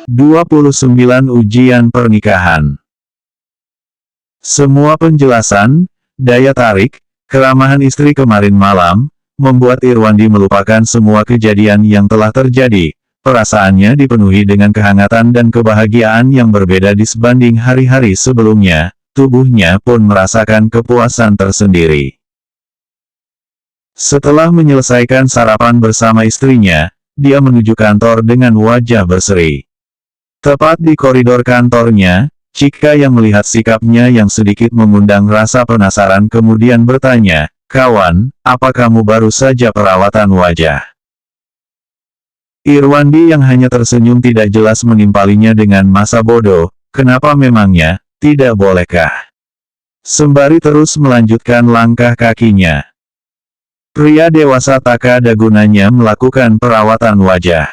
29 Ujian pernikahan. Semua penjelasan, daya tarik, keramahan istri kemarin malam, membuat Irwandi melupakan semua kejadian yang telah terjadi. Perasaannya dipenuhi dengan kehangatan dan kebahagiaan yang berbeda disebanding hari-hari sebelumnya. Tubuhnya pun merasakan kepuasan tersendiri. Setelah menyelesaikan sarapan bersama istrinya, dia menuju kantor dengan wajah berseri. Tepat di koridor kantornya, Chika yang melihat sikapnya yang sedikit mengundang rasa penasaran kemudian bertanya, "Kawan, apa kamu baru saja perawatan wajah?" Irwandi yang hanya tersenyum tidak jelas menimpalinya dengan masa bodoh, "Kenapa memangnya, tidak bolehkah?" Sembari terus melanjutkan langkah kakinya. Pria dewasa tak ada gunanya melakukan perawatan wajah.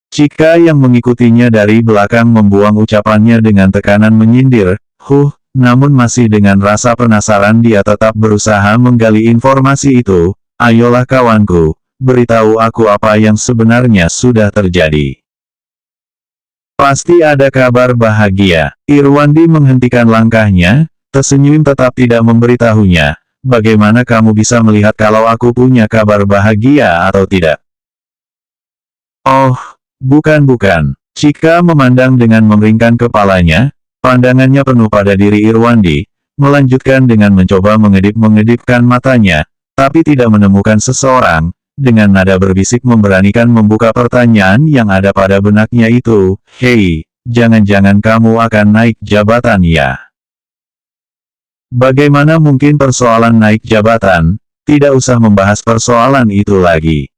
Chika yang mengikutinya dari belakang membuang ucapannya dengan tekanan menyindir, namun masih dengan rasa penasaran dia tetap berusaha menggali informasi itu. "Ayolah kawanku, beritahu aku apa yang sebenarnya sudah terjadi. Pasti ada kabar bahagia." Irwandi menghentikan langkahnya, tersenyum tetap tidak memberitahunya. "Bagaimana kamu bisa melihat kalau aku punya kabar bahagia atau tidak?" "Oh, bukan." Chika memandang dengan memeringkan kepalanya, pandangannya penuh pada diri Irwandi, melanjutkan dengan mencoba mengedip-mengedipkan matanya, tapi tidak menemukan seseorang. Dengan nada berbisik memberanikan membuka pertanyaan yang ada pada benaknya itu, "Hei, jangan-jangan kamu akan naik jabatan ya?" "Bagaimana mungkin persoalan naik jabatan? Tidak usah membahas persoalan itu lagi."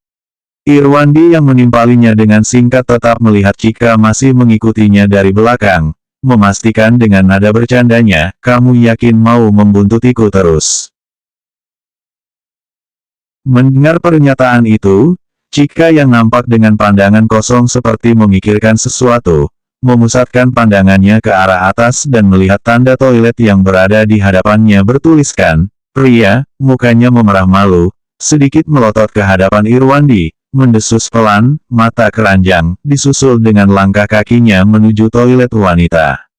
Irwandi yang menimpalinya dengan singkat tetap melihat Chika masih mengikutinya dari belakang, memastikan dengan nada bercandanya, "Kamu yakin mau membuntutiku terus?" Mendengar pernyataan itu, Chika yang nampak dengan pandangan kosong seperti memikirkan sesuatu, memusatkan pandangannya ke arah atas dan melihat tanda toilet yang berada di hadapannya bertuliskan, "Pria." Mukanya memerah malu, sedikit melotot ke hadapan Irwandi, mendesус pelan, mata keranjang, disusul dengan langkah kakinya menuju toilet wanita.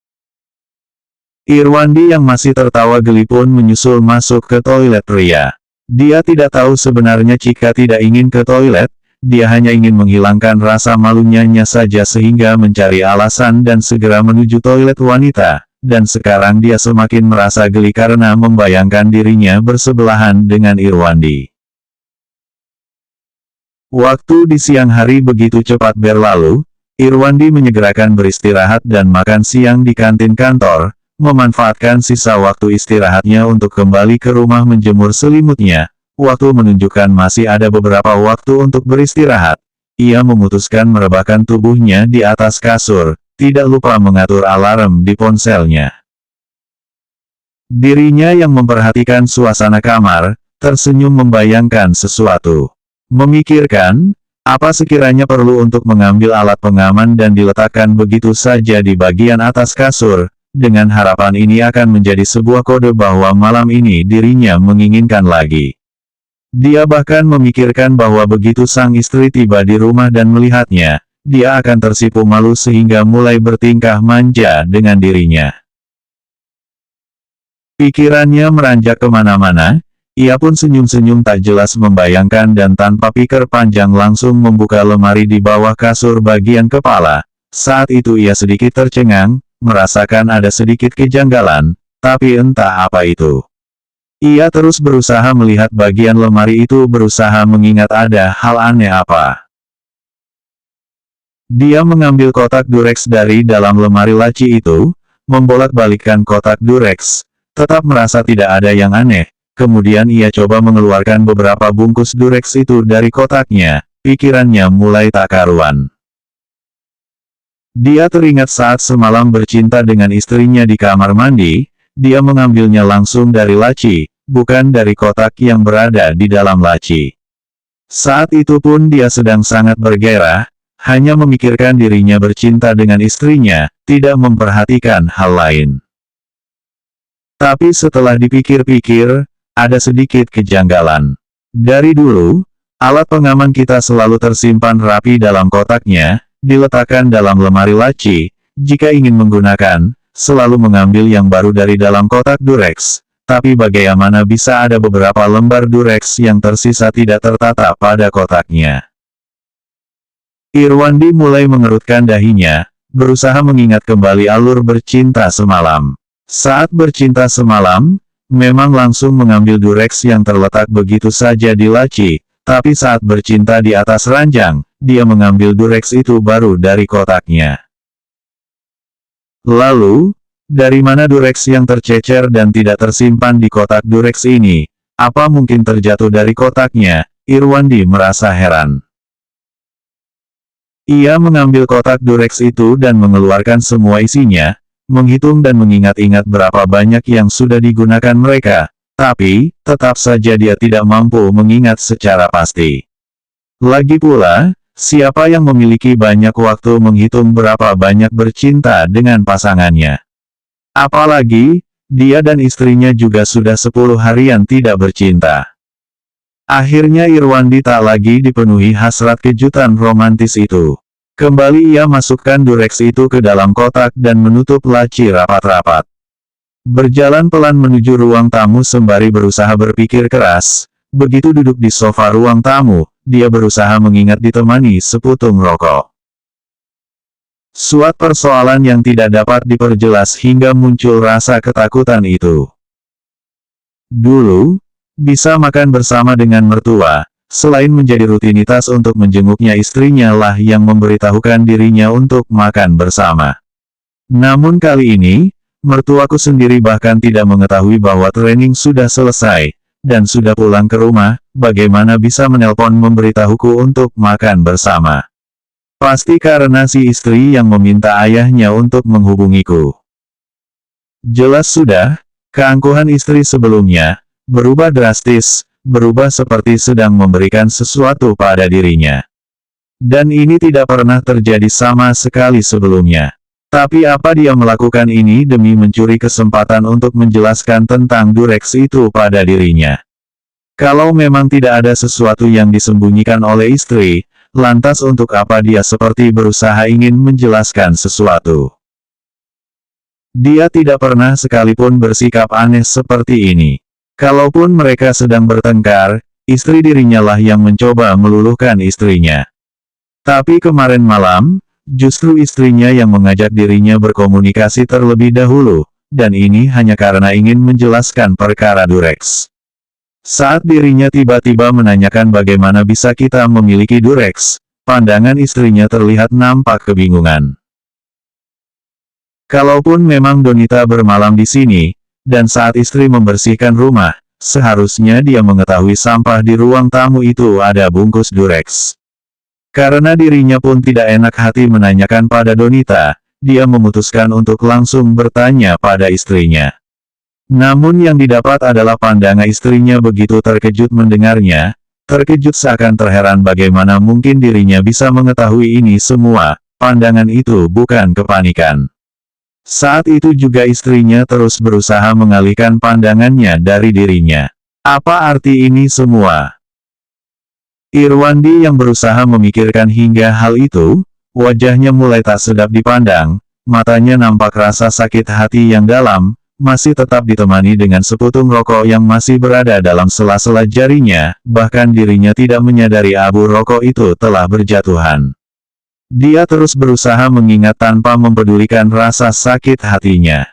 Irwandi yang masih tertawa geli pun menyusul masuk ke toilet pria. Dia tidak tahu sebenarnya Chika tidak ingin ke toilet, dia hanya ingin menghilangkan rasa malunya saja sehingga mencari alasan dan segera menuju toilet wanita, dan sekarang dia semakin merasa geli karena membayangkan dirinya bersebelahan dengan Irwandi. Waktu di siang hari begitu cepat berlalu, Irwandi menyegerakan beristirahat dan makan siang di kantin kantor, memanfaatkan sisa waktu istirahatnya untuk kembali ke rumah menjemur selimutnya. Waktu menunjukkan masih ada beberapa waktu untuk beristirahat. Ia memutuskan merebahkan tubuhnya di atas kasur, tidak lupa mengatur alarm di ponselnya. Dirinya yang memperhatikan suasana kamar, tersenyum membayangkan sesuatu. Memikirkan, apa sekiranya perlu untuk mengambil alat pengaman dan diletakkan begitu saja di bagian atas kasur, dengan harapan ini akan menjadi sebuah kode bahwa malam ini dirinya menginginkan lagi. Dia bahkan memikirkan bahwa begitu sang istri tiba di rumah dan melihatnya, dia akan tersipu malu sehingga mulai bertingkah manja dengan dirinya. Pikirannya meranjak kemana-mana. Ia pun senyum-senyum tak jelas membayangkan dan tanpa pikir panjang langsung membuka lemari di bawah kasur bagian kepala. Saat itu ia sedikit tercengang, merasakan ada sedikit kejanggalan, tapi entah apa itu. Ia terus berusaha melihat bagian lemari itu, berusaha mengingat ada hal aneh apa. Dia mengambil kotak Durex dari dalam lemari laci itu, membolak-balikkan kotak Durex, tetap merasa tidak ada yang aneh. Kemudian ia coba mengeluarkan beberapa bungkus Durex itu dari kotaknya, pikirannya mulai tak karuan. Dia teringat saat semalam bercinta dengan istrinya di kamar mandi, dia mengambilnya langsung dari laci, bukan dari kotak yang berada di dalam laci. Saat itu pun dia sedang sangat bergairah, hanya memikirkan dirinya bercinta dengan istrinya, tidak memperhatikan hal lain. Tapi setelah dipikir-pikir, ada sedikit kejanggalan. Dari dulu, alat pengaman kita selalu tersimpan rapi dalam kotaknya, diletakkan dalam lemari laci, jika ingin menggunakan, selalu mengambil yang baru dari dalam kotak Durex. Tapi bagaimana bisa ada beberapa lembar Durex yang tersisa tidak tertata pada kotaknya? Irwandi mulai mengerutkan dahinya, berusaha mengingat kembali alur bercinta semalam. Saat bercinta semalam, memang langsung mengambil Durex yang terletak begitu saja di laci, tapi saat bercinta di atas ranjang, dia mengambil Durex itu baru dari kotaknya. Lalu, dari mana Durex yang tercecer dan tidak tersimpan di kotak Durex ini? Apa mungkin terjatuh dari kotaknya? Irwandi merasa heran. Ia mengambil kotak Durex itu dan mengeluarkan semua isinya, menghitung dan mengingat-ingat berapa banyak yang sudah digunakan mereka, tapi, tetap saja dia tidak mampu mengingat secara pasti. Lagi pula, siapa yang memiliki banyak waktu menghitung berapa banyak bercinta dengan pasangannya? Apalagi, dia dan istrinya juga sudah 10 harian tidak bercinta. Akhirnya Irwandi tak lagi dipenuhi hasrat kejutan romantis itu. Kembali ia masukkan Durex itu ke dalam kotak dan menutup laci rapat-rapat. Berjalan pelan menuju ruang tamu sembari berusaha berpikir keras. Begitu duduk di sofa ruang tamu, dia berusaha mengingat ditemani seputung rokok. Suatu persoalan yang tidak dapat diperjelas hingga muncul rasa ketakutan itu. Dulu, bisa makan bersama dengan mertua, selain menjadi rutinitas untuk menjenguknya istrinya lah yang memberitahukan dirinya untuk makan bersama. Namun kali ini, mertuaku sendiri bahkan tidak mengetahui bahwa training sudah selesai, dan sudah pulang ke rumah, bagaimana bisa menelpon memberitahuku untuk makan bersama. Pasti karena si istri yang meminta ayahnya untuk menghubungiku. Jelas sudah, keangkuhan istri sebelumnya, berubah drastis, berubah seperti sedang memberikan sesuatu pada dirinya. Dan ini tidak pernah terjadi sama sekali sebelumnya. Tapi apa dia melakukan ini demi mencuri kesempatan untuk menjelaskan tentang Durex itu pada dirinya? Kalau memang tidak ada sesuatu yang disembunyikan oleh istri, lantas untuk apa dia seperti berusaha ingin menjelaskan sesuatu? Dia tidak pernah sekalipun bersikap aneh seperti ini. Kalaupun mereka sedang bertengkar, istri dirinya lah yang mencoba meluluhkan istrinya. Tapi kemarin malam, justru istrinya yang mengajak dirinya berkomunikasi terlebih dahulu, dan ini hanya karena ingin menjelaskan perkara Durex. Saat dirinya tiba-tiba menanyakan bagaimana bisa kita memiliki Durex, pandangan istrinya terlihat nampak kebingungan. Kalaupun memang Donita bermalam di sini, dan saat istri membersihkan rumah, seharusnya dia mengetahui sampah di ruang tamu itu ada bungkus Durex. Karena dirinya pun tidak enak hati menanyakan pada Donita, dia memutuskan untuk langsung bertanya pada istrinya. Namun yang didapat adalah pandangan istrinya begitu terkejut mendengarnya, terkejut seakan terheran bagaimana mungkin dirinya bisa mengetahui ini semua, pandangan itu bukan kepanikan. Saat itu juga istrinya terus berusaha mengalihkan pandangannya dari dirinya. Apa arti ini semua? Irwandi yang berusaha memikirkan hingga hal itu, wajahnya mulai tak sedap dipandang, matanya nampak rasa sakit hati yang dalam, masih tetap ditemani dengan seputung rokok yang masih berada dalam sela-sela jarinya, bahkan dirinya tidak menyadari abu rokok itu telah berjatuhan. Dia terus berusaha mengingat tanpa mempedulikan rasa sakit hatinya.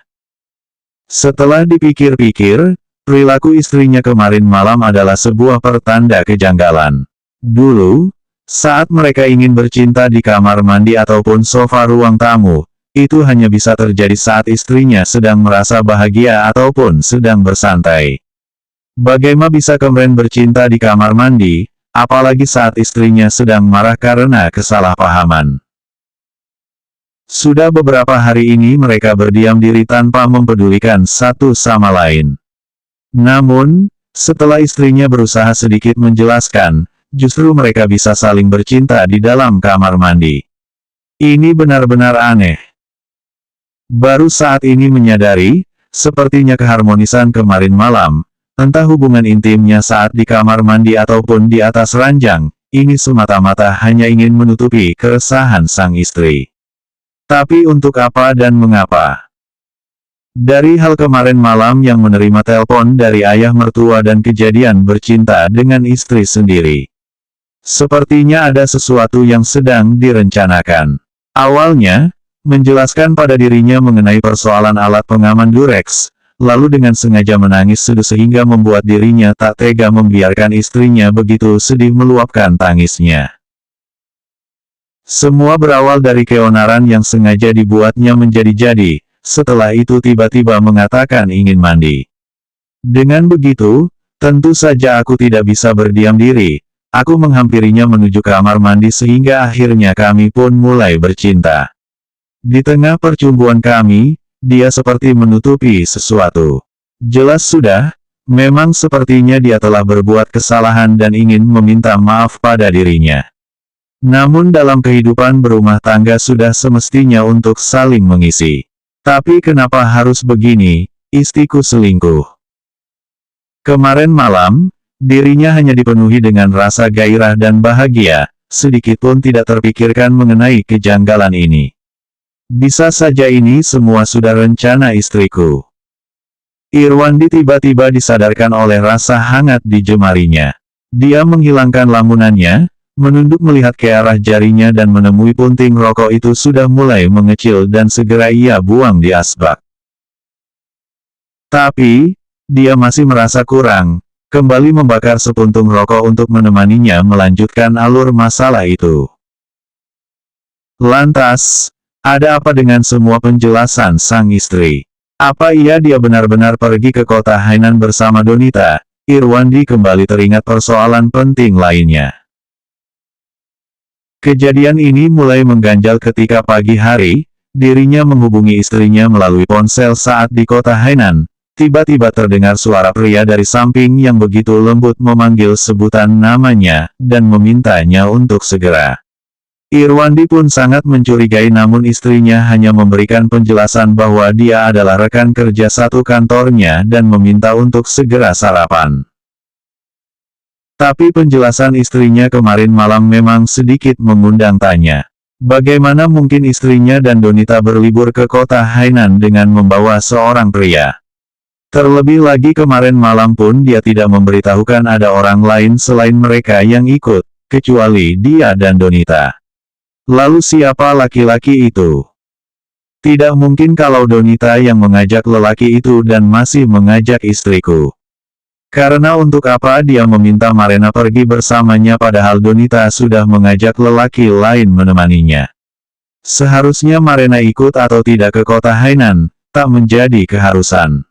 Setelah dipikir-pikir, perilaku istrinya kemarin malam adalah sebuah pertanda kejanggalan. Dulu, saat mereka ingin bercinta di kamar mandi ataupun sofa ruang tamu, itu hanya bisa terjadi saat istrinya sedang merasa bahagia ataupun sedang bersantai. Bagaimana bisa kemarin bercinta di kamar mandi? Apalagi saat istrinya sedang marah karena kesalahpahaman. Sudah beberapa hari ini mereka berdiam diri tanpa mempedulikan satu sama lain. Namun, setelah istrinya berusaha sedikit menjelaskan, justru mereka bisa saling bercinta di dalam kamar mandi. Ini benar-benar aneh. Baru saat ini menyadari, sepertinya keharmonisan kemarin malam, entah hubungan intimnya saat di kamar mandi ataupun di atas ranjang, ini semata-mata hanya ingin menutupi keresahan sang istri. Tapi untuk apa dan mengapa? Dari hal kemarin malam yang menerima telepon dari ayah mertua dan kejadian bercinta dengan istri sendiri. Sepertinya ada sesuatu yang sedang direncanakan. Awalnya, menjelaskan pada dirinya mengenai persoalan alat pengaman Durex, lalu dengan sengaja menangis seduh sehingga membuat dirinya tak tega membiarkan istrinya begitu sedih meluapkan tangisnya. Semua berawal dari keonaran yang sengaja dibuatnya menjadi-jadi, setelah itu tiba-tiba mengatakan ingin mandi. Dengan begitu, tentu saja aku tidak bisa berdiam diri. Aku menghampirinya menuju kamar mandi sehingga akhirnya kami pun mulai bercinta. Di tengah percumbuan kami, dia seperti menutupi sesuatu. Jelas sudah, memang sepertinya dia telah berbuat kesalahan dan ingin meminta maaf pada dirinya. Namun dalam kehidupan berumah tangga sudah semestinya untuk saling mengisi. Tapi kenapa harus begini, istriku selingkuh? Kemarin malam, dirinya hanya dipenuhi dengan rasa gairah dan bahagia, sedikitpun tidak terpikirkan mengenai kejanggalan ini. Bisa saja ini semua sudah rencana istriku. Irwandi tiba-tiba disadarkan oleh rasa hangat di jemarinya. Dia menghilangkan lamunannya, menunduk melihat ke arah jarinya dan menemui punting rokok itu sudah mulai mengecil dan segera ia buang di asbak. Tapi, dia masih merasa kurang, kembali membakar sepuntung rokok untuk menemaninya melanjutkan alur masalah itu. Lantas, ada apa dengan semua penjelasan sang istri? Apa dia benar-benar pergi ke kota Hainan bersama Donita? Irwandi kembali teringat persoalan penting lainnya. Kejadian ini mulai mengganjal ketika pagi hari, dirinya menghubungi istrinya melalui ponsel saat di kota Hainan. Tiba-tiba terdengar suara pria dari samping yang begitu lembut memanggil sebutan namanya, dan memintanya untuk segera. Irwandi pun sangat mencurigai namun istrinya hanya memberikan penjelasan bahwa dia adalah rekan kerja satu kantornya dan meminta untuk segera sarapan. Tapi penjelasan istrinya kemarin malam memang sedikit mengundang tanya. Bagaimana mungkin istrinya dan Donita berlibur ke kota Hainan dengan membawa seorang pria? Terlebih lagi kemarin malam pun dia tidak memberitahukan ada orang lain selain mereka yang ikut, kecuali dia dan Donita. Lalu siapa laki-laki itu? Tidak mungkin kalau Donita yang mengajak lelaki itu dan masih mengajak istriku. Karena untuk apa dia meminta Marena pergi bersamanya padahal Donita sudah mengajak lelaki lain menemaninya. Seharusnya Marena ikut atau tidak ke kota Hainan, tak menjadi keharusan.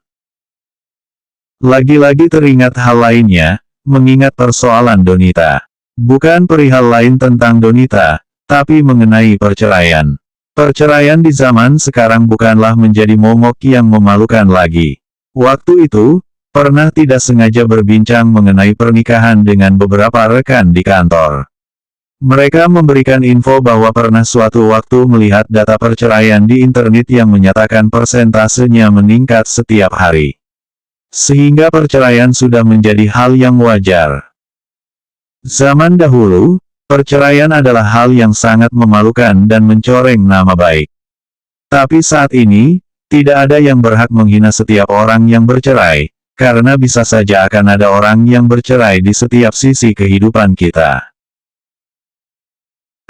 Lagi-lagi teringat hal lainnya, mengingat persoalan Donita. Bukan perihal lain tentang Donita, tapi mengenai perceraian. Perceraian di zaman sekarang bukanlah menjadi momok yang memalukan lagi. Waktu itu, pernah tidak sengaja berbincang mengenai pernikahan dengan beberapa rekan di kantor. Mereka memberikan info bahwa pernah suatu waktu melihat data perceraian di internet yang menyatakan persentasenya meningkat setiap hari. Sehingga perceraian sudah menjadi hal yang wajar. Zaman dahulu, perceraian adalah hal yang sangat memalukan dan mencoreng nama baik. Tapi saat ini, tidak ada yang berhak menghina setiap orang yang bercerai, karena bisa saja akan ada orang yang bercerai di setiap sisi kehidupan kita.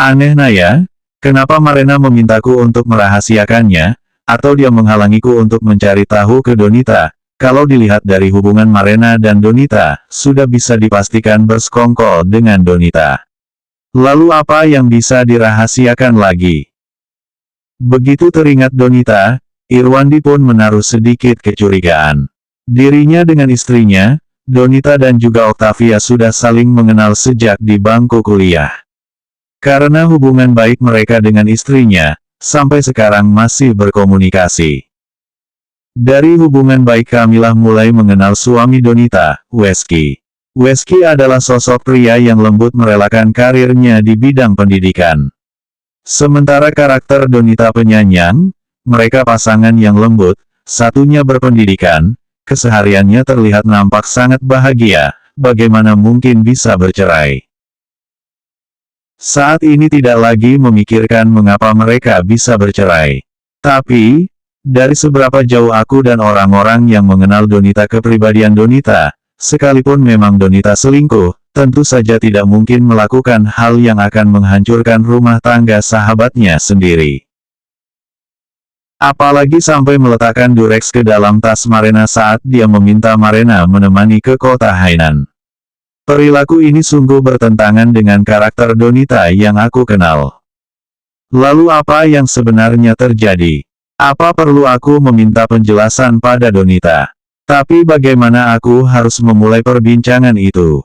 Aneh Naya, kenapa Marena memintaku untuk merahasiakannya, atau dia menghalangiku untuk mencari tahu ke Donita? Kalau dilihat dari hubungan Marena dan Donita, sudah bisa dipastikan bersekongkol dengan Donita. Lalu apa yang bisa dirahasiakan lagi? Begitu teringat Donita, Irwandi pun menaruh sedikit kecurigaan. Dirinya dengan istrinya, Donita dan juga Octavia sudah saling mengenal sejak di bangku kuliah. Karena hubungan baik mereka dengan istrinya, sampai sekarang masih berkomunikasi. Dari hubungan baik kamilah mulai mengenal suami Donita, Wesky. Wesky adalah sosok pria yang lembut merelakan karirnya di bidang pendidikan. Sementara karakter Donita penyayang, mereka pasangan yang lembut, satunya berpendidikan, kesehariannya terlihat nampak sangat bahagia, bagaimana mungkin bisa bercerai. Saat ini tidak lagi memikirkan mengapa mereka bisa bercerai. Tapi, dari seberapa jauh aku dan orang-orang yang mengenal Donita kepribadian Donita, sekalipun memang Donita selingkuh, tentu saja tidak mungkin melakukan hal yang akan menghancurkan rumah tangga sahabatnya sendiri. Apalagi sampai meletakkan Durex ke dalam tas Marena saat dia meminta Marena menemani ke kota Hainan. Perilaku ini sungguh bertentangan dengan karakter Donita yang aku kenal. Lalu apa yang sebenarnya terjadi? Apa perlu aku meminta penjelasan pada Donita? Tapi bagaimana aku harus memulai perbincangan itu?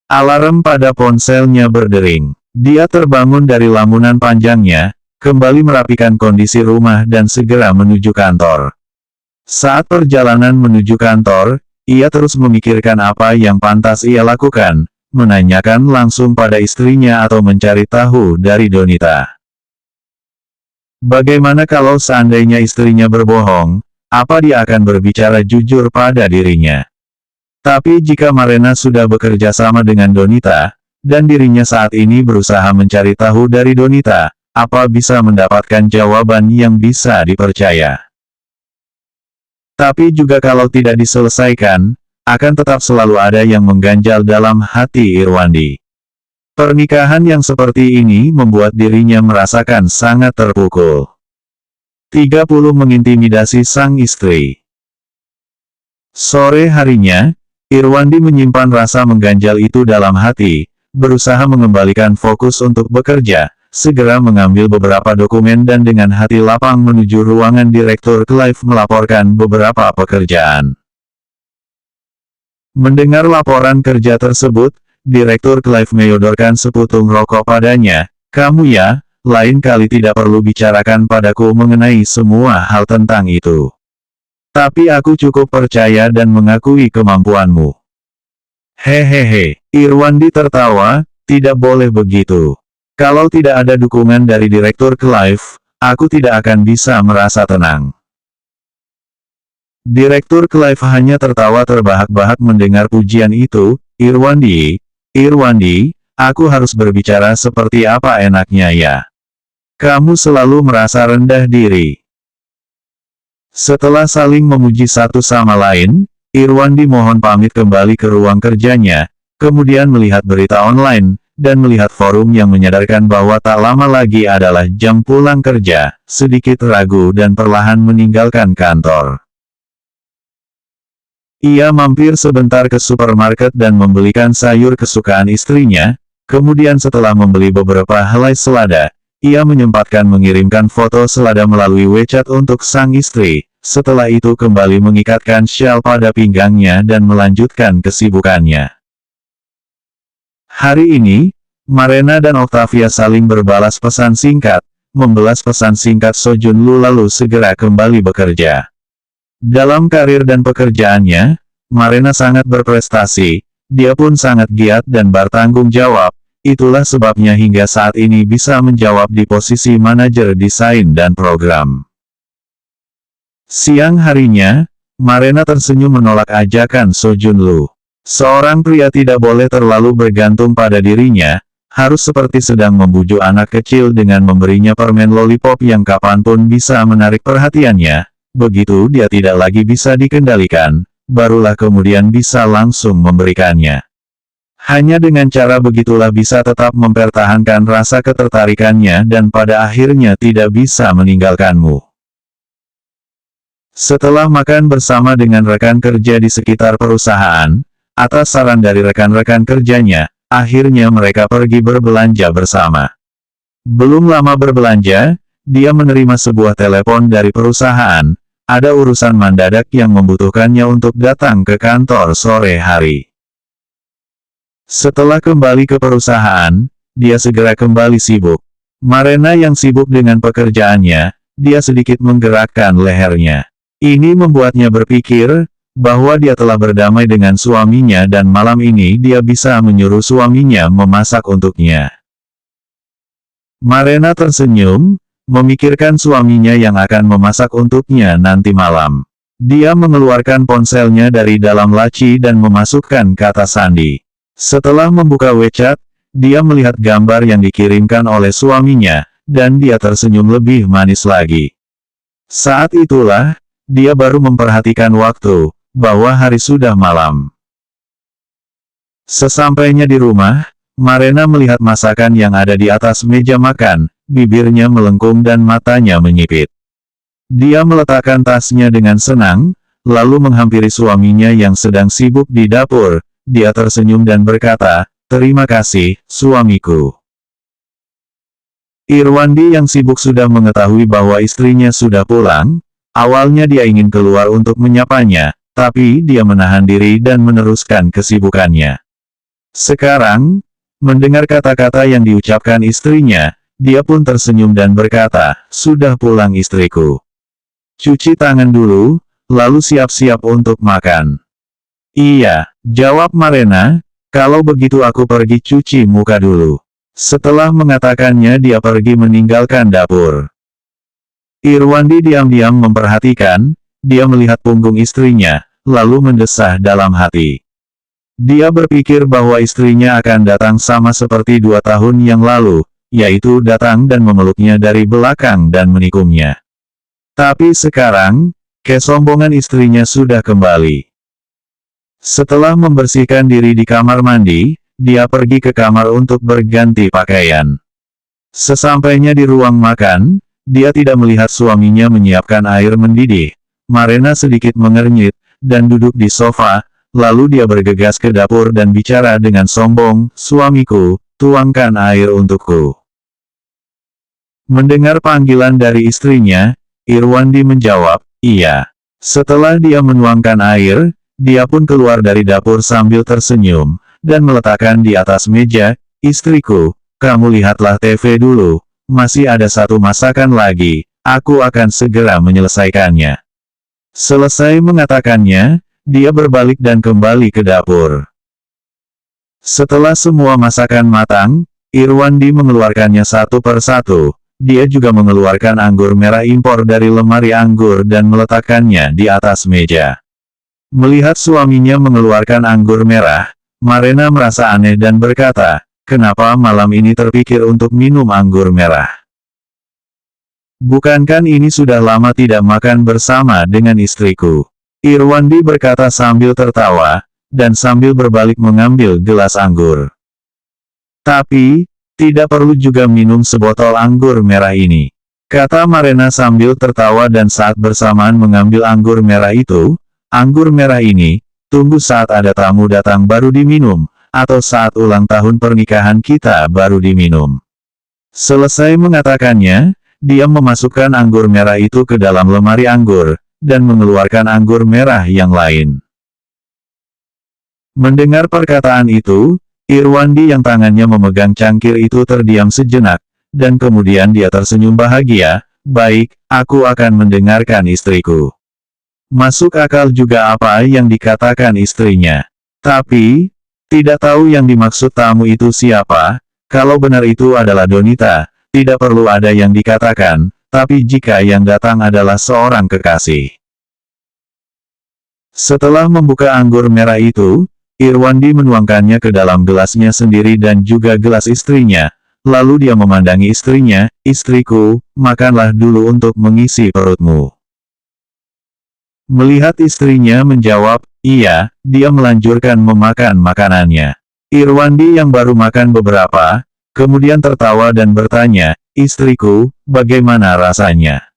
Alarm pada ponselnya berdering. Dia terbangun dari lamunan panjangnya, kembali merapikan kondisi rumah dan segera menuju kantor. Saat perjalanan menuju kantor, ia terus memikirkan apa yang pantas ia lakukan, menanyakan langsung pada istrinya atau mencari tahu dari Donita. Bagaimana kalau seandainya istrinya berbohong, apa dia akan berbicara jujur pada dirinya? Tapi jika Marena sudah bekerja sama dengan Donita, dan dirinya saat ini berusaha mencari tahu dari Donita, apa bisa mendapatkan jawaban yang bisa dipercaya? Tapi juga kalau tidak diselesaikan, akan tetap selalu ada yang mengganjal dalam hati Irwandi. Pernikahan yang seperti ini membuat dirinya merasakan sangat terpukul. 30 mengintimidasi sang istri. Sore harinya, Irwandi menyimpan rasa mengganjal itu dalam hati, berusaha mengembalikan fokus untuk bekerja, segera mengambil beberapa dokumen dan dengan hati lapang menuju ruangan Direktur Clive melaporkan beberapa pekerjaan. Mendengar laporan kerja tersebut, Direktur Clive menyodorkan seputung rokok padanya. "Kamu ya, lain kali tidak perlu bicarakan padaku mengenai semua hal tentang itu. Tapi aku cukup percaya dan mengakui kemampuanmu." Hehehe, Irwandi tertawa, "Tidak boleh begitu. Kalau tidak ada dukungan dari Direktur Clive, aku tidak akan bisa merasa tenang." Direktur Clive hanya tertawa terbahak-bahak mendengar pujian itu. Irwandi, aku harus berbicara seperti apa enaknya ya. Kamu selalu merasa rendah diri." Setelah saling memuji satu sama lain, Irwandi mohon pamit kembali ke ruang kerjanya, kemudian melihat berita online, dan melihat forum yang menyadarkan bahwa tak lama lagi adalah jam pulang kerja, sedikit ragu dan perlahan meninggalkan kantor. Ia mampir sebentar ke supermarket dan membelikan sayur kesukaan istrinya, kemudian setelah membeli beberapa helai selada, ia menyempatkan mengirimkan foto selada melalui WeChat untuk sang istri, setelah itu kembali mengikatkan syal pada pinggangnya dan melanjutkan kesibukannya. Hari ini, Marena dan Octavia saling berbalas pesan singkat, membalas pesan singkat Sojun Lu lalu segera kembali bekerja. Dalam karir dan pekerjaannya, Marena sangat berprestasi, dia pun sangat giat dan bertanggung jawab, itulah sebabnya hingga saat ini bisa menjawab di posisi manajer desain dan program. Siang harinya, Marena tersenyum menolak ajakan Sojun Lu. Seorang pria tidak boleh terlalu bergantung pada dirinya, harus seperti sedang membujuk anak kecil dengan memberinya permen lollipop yang kapanpun bisa menarik perhatiannya, begitu dia tidak lagi bisa dikendalikan, barulah kemudian bisa langsung memberikannya. Hanya dengan cara begitulah bisa tetap mempertahankan rasa ketertarikannya dan pada akhirnya tidak bisa meninggalkanmu. Setelah makan bersama dengan rekan kerja di sekitar perusahaan, atas saran dari rekan-rekan kerjanya, akhirnya mereka pergi berbelanja bersama. Belum lama berbelanja, dia menerima sebuah telepon dari perusahaan, ada urusan mendadak yang membutuhkannya untuk datang ke kantor sore hari. Setelah kembali ke perusahaan, dia segera kembali sibuk. Marena yang sibuk dengan pekerjaannya, dia sedikit menggerakkan lehernya. Ini membuatnya berpikir, bahwa dia telah berdamai dengan suaminya dan malam ini dia bisa menyuruh suaminya memasak untuknya. Marena tersenyum, memikirkan suaminya yang akan memasak untuknya nanti malam. Dia mengeluarkan ponselnya dari dalam laci dan memasukkan kata sandi. Setelah membuka WeChat, dia melihat gambar yang dikirimkan oleh suaminya, dan dia tersenyum lebih manis lagi. Saat itulah, dia baru memperhatikan waktu, bahwa hari sudah malam. Sesampainya di rumah, Marena melihat masakan yang ada di atas meja makan, bibirnya melengkung dan matanya menyipit. Dia meletakkan tasnya dengan senang, lalu menghampiri suaminya yang sedang sibuk di dapur. Dia tersenyum dan berkata, "Terima kasih, suamiku." Irwandi yang sibuk sudah mengetahui bahwa istrinya sudah pulang. Awalnya dia ingin keluar untuk menyapanya, tapi dia menahan diri dan meneruskan kesibukannya. Sekarang, mendengar kata-kata yang diucapkan istrinya, dia pun tersenyum dan berkata, "Sudah pulang istriku. Cuci tangan dulu, lalu siap-siap untuk makan." "Iya," jawab Marena, "kalau begitu aku pergi cuci muka dulu." Setelah mengatakannya dia pergi meninggalkan dapur. Irwandi diam-diam memperhatikan, dia melihat punggung istrinya, lalu mendesah dalam hati. Dia berpikir bahwa istrinya akan datang sama seperti 2 tahun yang lalu, yaitu datang dan memeluknya dari belakang dan menikumnya. Tapi sekarang, kesombongan istrinya sudah kembali. Setelah membersihkan diri di kamar mandi, dia pergi ke kamar untuk berganti pakaian. Sesampainya di ruang makan, dia tidak melihat suaminya menyiapkan air mendidih. Marena sedikit mengernyit, dan duduk di sofa, lalu dia bergegas ke dapur dan bicara dengan sombong, "Suamiku, tuangkan air untukku." Mendengar panggilan dari istrinya, Irwandi menjawab, "Iya." Setelah dia menuangkan air, dia pun keluar dari dapur sambil tersenyum, dan meletakkan di atas meja, "Istriku, kamu lihatlah TV dulu, masih ada 1 masakan lagi, aku akan segera menyelesaikannya." Selesai mengatakannya, dia berbalik dan kembali ke dapur. Setelah semua masakan matang, Irwandi mengeluarkannya satu per satu. Dia juga mengeluarkan anggur merah impor dari lemari anggur dan meletakkannya di atas meja. Melihat suaminya mengeluarkan anggur merah, Marena merasa aneh dan berkata, "Kenapa malam ini terpikir untuk minum anggur merah? Bukankah ini sudah lama tidak makan bersama dengan istriku?" Irwandi berkata sambil tertawa, dan sambil berbalik mengambil gelas anggur. "Tapi, tidak perlu juga minum sebotol anggur merah ini," kata Marena sambil tertawa dan saat bersamaan mengambil anggur merah itu. "Anggur merah ini, tunggu saat ada tamu datang baru diminum, atau saat ulang tahun pernikahan kita baru diminum." Selesai mengatakannya, dia memasukkan anggur merah itu ke dalam lemari anggur, dan mengeluarkan anggur merah yang lain. Mendengar perkataan itu, Irwandi yang tangannya memegang cangkir itu terdiam sejenak, dan kemudian dia tersenyum bahagia, "Baik, aku akan mendengarkan istriku." Masuk akal juga apa yang dikatakan istrinya. Tapi, tidak tahu yang dimaksud tamu itu siapa. Kalau benar itu adalah Donita, tidak perlu ada yang dikatakan, tapi jika yang datang adalah seorang kekasih. Setelah membuka anggur merah itu, Irwandi menuangkannya ke dalam gelasnya sendiri dan juga gelas istrinya. Lalu dia memandangi istrinya, "Istriku, makanlah dulu untuk mengisi perutmu." Melihat istrinya menjawab, "Iya," dia melanjutkan memakan makanannya. Irwandi yang baru makan beberapa, kemudian tertawa dan bertanya, "Istriku, bagaimana rasanya?"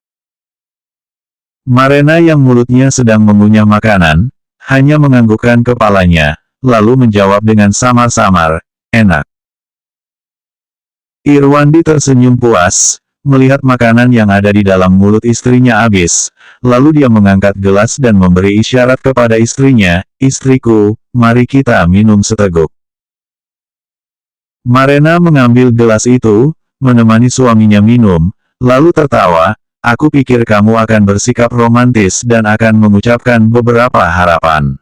Marena yang mulutnya sedang mengunyah makanan, hanya menganggukkan kepalanya, lalu menjawab dengan samar-samar, "Enak." Irwandi tersenyum puas, melihat makanan yang ada di dalam mulut istrinya habis, lalu dia mengangkat gelas dan memberi isyarat kepada istrinya, "Istriku, mari kita minum seteguk." Marena mengambil gelas itu, menemani suaminya minum, lalu tertawa, "Aku pikir kamu akan bersikap romantis dan akan mengucapkan beberapa harapan."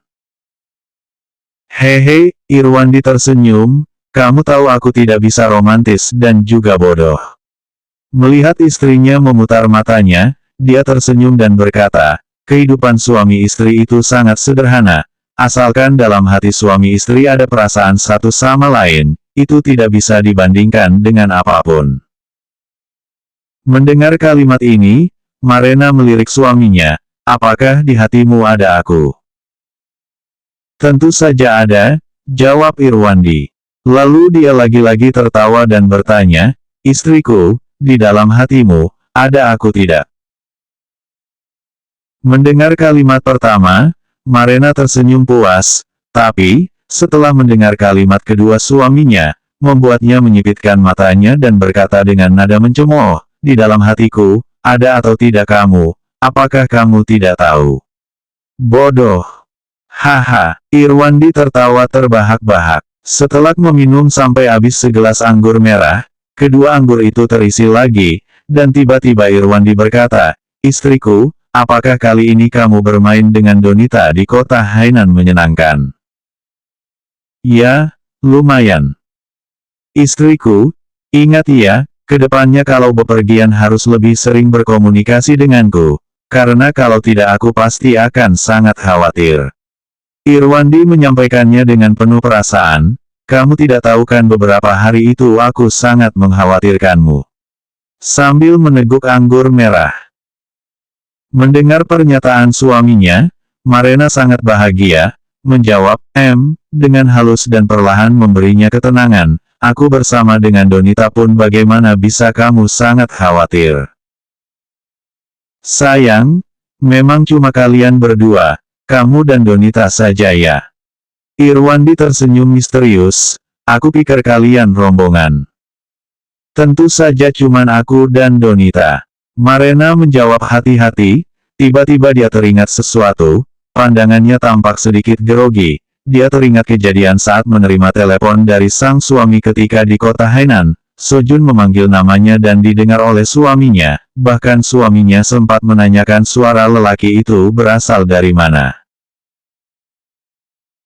"Hehe," Irwandi tersenyum, "kamu tahu aku tidak bisa romantis dan juga bodoh." Melihat istrinya memutar matanya, dia tersenyum dan berkata, "Kehidupan suami istri itu sangat sederhana, asalkan dalam hati suami istri ada perasaan satu sama lain, itu tidak bisa dibandingkan dengan apapun. Mendengar kalimat ini, Marena melirik suaminya, apakah di hatimu ada aku? Tentu saja ada, jawab Irwandi. Lalu dia lagi-lagi tertawa dan bertanya, istriku, di dalam hatimu, ada aku tidak? Mendengar kalimat pertama, Marena tersenyum puas, tapi, setelah mendengar kalimat kedua suaminya, membuatnya menyipitkan matanya dan berkata dengan nada mencemooh, di dalam hatiku, ada atau tidak kamu, apakah kamu tidak tahu? Bodoh! Haha, Irwandi tertawa terbahak-bahak. Setelah meminum sampai habis segelas anggur merah, kedua anggur itu terisi lagi, dan tiba-tiba Irwandi berkata, istriku, apakah kali ini kamu bermain dengan Donita di kota Hainan menyenangkan? Ya, lumayan. Istriku, ingat ya, kedepannya kalau bepergian harus lebih sering berkomunikasi denganku, karena kalau tidak aku pasti akan sangat khawatir. Irwandi menyampaikannya dengan penuh perasaan, kamu tidak tahu kan beberapa hari itu aku sangat mengkhawatirkanmu. Sambil meneguk anggur merah. Mendengar pernyataan suaminya, Marena sangat bahagia, menjawab, dengan halus dan perlahan memberinya ketenangan, aku bersama dengan Donita pun bagaimana bisa kamu sangat khawatir. Sayang, memang cuma kalian berdua, kamu dan Donita saja ya. Irwandi tersenyum misterius, aku pikir kalian rombongan. Tentu saja cuman aku dan Donita. Marena menjawab hati-hati, tiba-tiba dia teringat sesuatu, pandangannya tampak sedikit grogi. Dia teringat kejadian saat menerima telepon dari sang suami ketika di kota Hainan. Sojun memanggil namanya dan didengar oleh suaminya, bahkan suaminya sempat menanyakan suara lelaki itu berasal dari mana.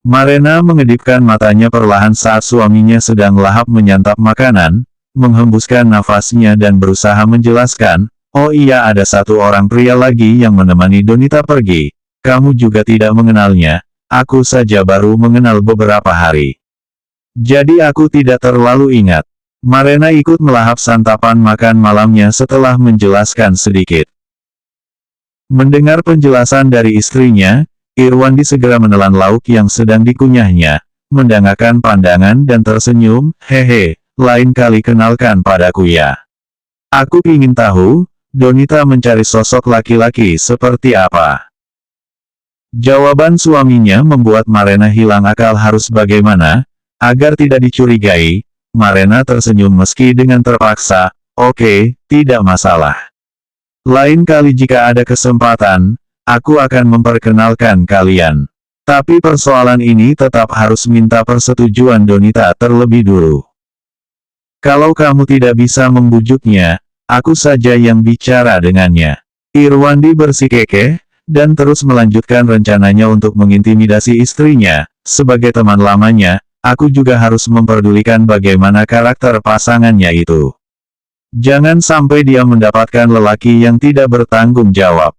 Marena mengedipkan matanya perlahan saat suaminya sedang lahap menyantap makanan, menghembuskan nafasnya dan berusaha menjelaskan, oh iya ada satu orang pria lagi yang menemani Donita pergi, kamu juga tidak mengenalnya, aku saja baru mengenal beberapa hari. Jadi aku tidak terlalu ingat. Marena ikut melahap santapan makan malamnya setelah menjelaskan sedikit. Mendengar penjelasan dari istrinya, Irwandi segera menelan lauk yang sedang dikunyahnya, mendangakkan pandangan dan tersenyum, hehe, lain kali kenalkan padaku ya. Aku ingin tahu, Donita mencari sosok laki-laki seperti apa. Jawaban suaminya membuat Marena hilang akal harus bagaimana, agar tidak dicurigai, Marena tersenyum meski dengan terpaksa, oke, tidak masalah. Lain kali jika ada kesempatan, aku akan memperkenalkan kalian. Tapi persoalan ini tetap harus minta persetujuan Donita terlebih dulu. Kalau kamu tidak bisa membujuknya, aku saja yang bicara dengannya. Irwandi bersikekeh, dan terus melanjutkan rencananya untuk mengintimidasi istrinya. Sebagai teman lamanya, aku juga harus memperdulikan bagaimana karakter pasangannya itu. Jangan sampai dia mendapatkan lelaki yang tidak bertanggung jawab.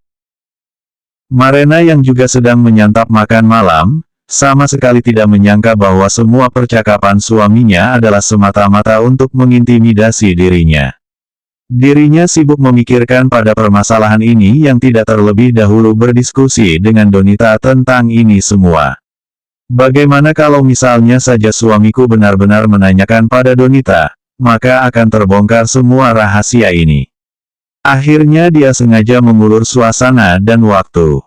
Marena yang juga sedang menyantap makan malam, sama sekali tidak menyangka bahwa semua percakapan suaminya adalah semata-mata untuk mengintimidasi dirinya. Dirinya sibuk memikirkan pada permasalahan ini yang tidak terlebih dahulu berdiskusi dengan Donita tentang ini semua. Bagaimana kalau misalnya saja suamiku benar-benar menanyakan pada Donita, maka akan terbongkar semua rahasia ini. Akhirnya dia sengaja mengulur suasana dan waktu.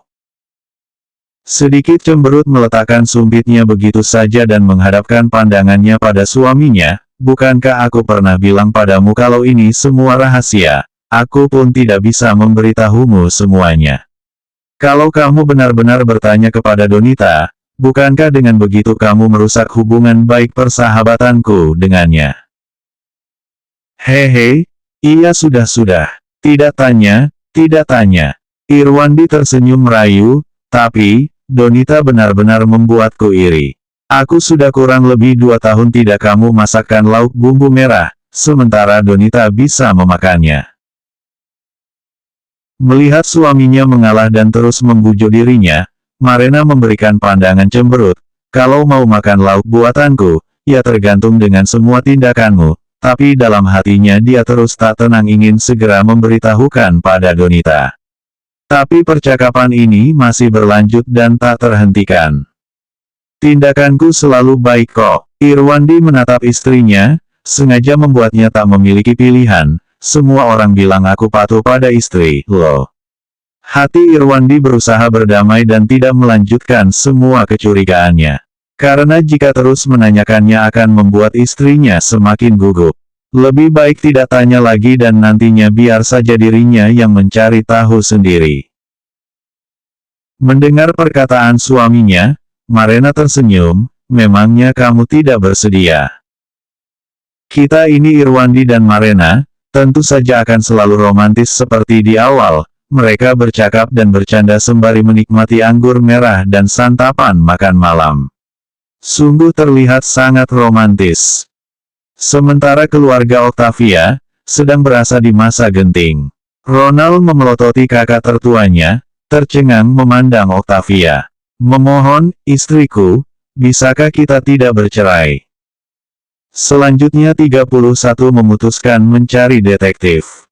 Sedikit cemberut meletakkan sumpitnya begitu saja dan menghadapkan pandangannya pada suaminya, bukankah aku pernah bilang padamu kalau ini semua rahasia, aku pun tidak bisa memberitahumu semuanya. Kalau kamu benar-benar bertanya kepada Donita, bukankah dengan begitu kamu merusak hubungan baik persahabatanku dengannya? Hehe, iya sudah. Tidak tanya, tidak tanya. Irwandi tersenyum merayu, tapi, Donita benar-benar membuatku iri. Aku sudah kurang lebih 2 tahun tidak kamu masakkan lauk bumbu merah, sementara Donita bisa memakannya. Melihat suaminya mengalah dan terus membujuk dirinya, Marena memberikan pandangan cemberut, kalau mau makan lauk buatanku, ya tergantung dengan semua tindakanmu, tapi dalam hatinya dia terus tak tenang ingin segera memberitahukan pada Donita. Tapi percakapan ini masih berlanjut dan tak terhentikan. Tindakanku selalu baik kok. Irwandi menatap istrinya, sengaja membuatnya tak memiliki pilihan. Semua orang bilang aku patuh pada istri, loh. Hati Irwandi berusaha berdamai dan tidak melanjutkan semua kecurigaannya. Karena jika terus menanyakannya akan membuat istrinya semakin gugup. Lebih baik tidak tanya lagi dan nantinya biar saja dirinya yang mencari tahu sendiri. Mendengar perkataan suaminya, Marena tersenyum, memangnya kamu tidak bersedia? Kita ini Irwandi dan Marena, tentu saja akan selalu romantis seperti di awal. Mereka bercakap dan bercanda sembari menikmati anggur merah dan santapan makan malam. Sungguh terlihat sangat romantis. Sementara keluarga Octavia, sedang berasa di masa genting. Ronald memelototi kakak tertuanya, tercengang memandang Octavia. Memohon, istriku, bisakah kita tidak bercerai? Selanjutnya 31 memutuskan mencari detektif.